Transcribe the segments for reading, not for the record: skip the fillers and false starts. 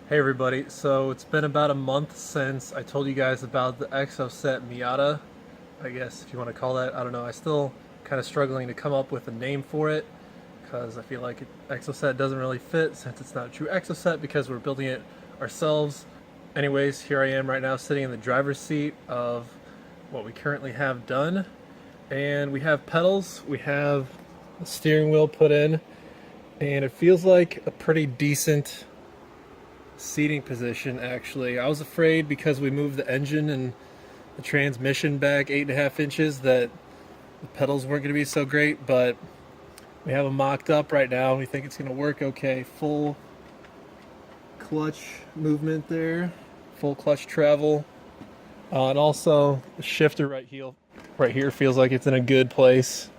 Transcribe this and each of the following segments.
Hey everybody, so it's been about a month since I told you guys about the Exocet Miata, I guess if you want to call that. I don't know, I still kind of struggling to come up with a name for it because I feel like Exocet doesn't really fit since it's not a true Exocet because we're building it ourselves. Anyways, here I am right now sitting in the driver's seat of what we currently have done, and we have pedals, we have the steering wheel put in, and it feels like a pretty decent seating position. Actually, I was afraid because we moved the engine and the transmission back 8.5 inches that the pedals weren't going to be so great, but we have them mocked up right now. We think it's going to work okay. Full clutch movement there, full clutch travel, and also the shifter right here feels like it's in a good place,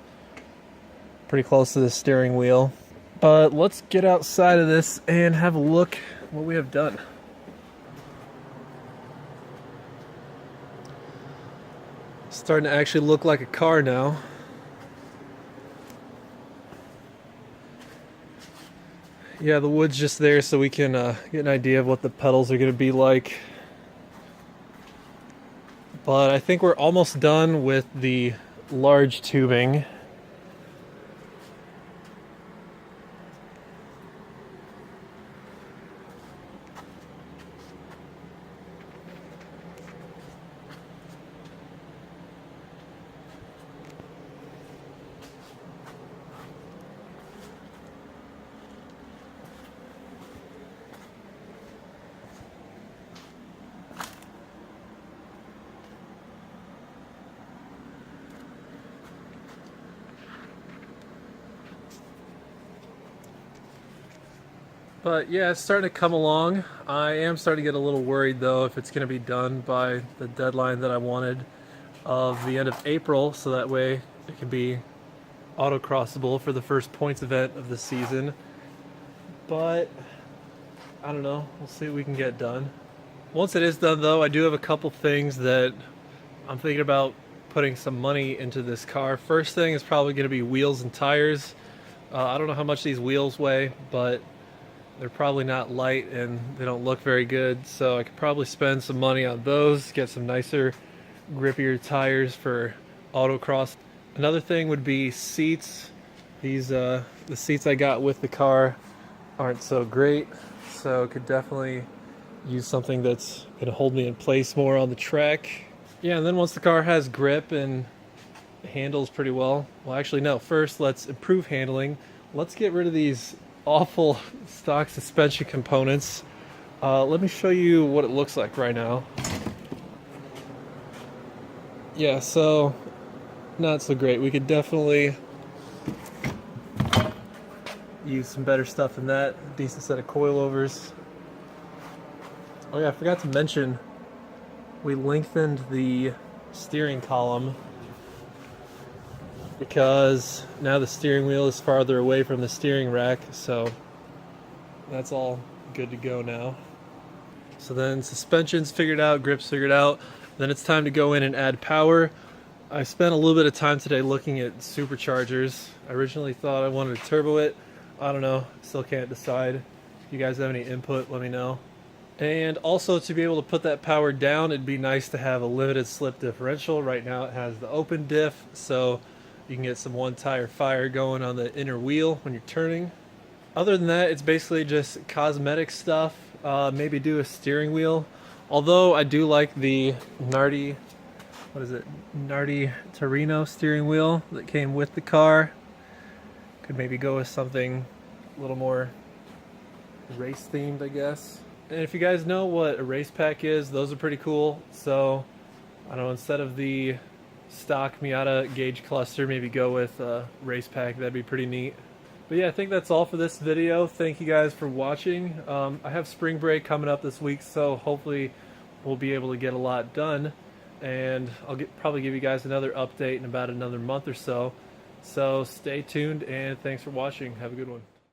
pretty close to the steering wheel. But let's get outside of this and have a look what we have done. Starting to actually look like a car now. Yeah, the wood's just there so we can get an idea of what the pedals are going to be like. But I think we're almost done with the large tubing. But yeah, it's starting to come along. I am starting to get a little worried though if it's going to be done by the deadline that I wanted of the end of April, so that way it can be autocrossable for the first points event of the season. But I don't know, we'll see what we can get done. Once it is done though, I do have a couple things that I'm thinking about putting some money into this car. First thing is probably going to be wheels and tires. I don't know how much these wheels weigh, but they're probably not light and they don't look very good, so I could probably spend some money on those, get some nicer, grippier tires for autocross. Another thing would be seats. The seats I got with the car aren't so great, so could definitely use something that's gonna hold me in place more on the track. Yeah, and then once the car has grip and handles pretty well, actually no, first let's improve handling. Let's get rid of these awful stock suspension components. Let me show you what it looks like right now. Yeah, so not so great. We could definitely use some better stuff than that. Decent set of coilovers. Oh yeah, I forgot to mention we lengthened the steering column because now the steering wheel is farther away from the steering rack, so that's all good to go now. So then suspension's figured out, grips figured out, then it's time to go in and add power. I spent a little bit of time today looking at superchargers. I originally thought I wanted to turbo it. I don't know, still can't decide. If you guys have any input, let me know. And also, to be able to put that power down, it'd be nice to have a limited slip differential. Right now it has the open diff, so you can get some one tire fire going on the inner wheel when you're turning. Other than that, it's basically just cosmetic stuff. Maybe do a steering wheel. Although I do like the Nardi Torino steering wheel that came with the car. Could maybe go with something a little more race themed, I guess. And if you guys know what a race pack is, those are pretty cool. So I don't know, instead of the stock Miata gauge cluster, maybe go with a race pack. That'd be pretty neat. But yeah, I think that's all for this video. Thank you guys for watching. I have spring break coming up this week, so hopefully we'll be able to get a lot done. And I'll probably give you guys another update in about another month or so. So stay tuned, and thanks for watching. Have a good one.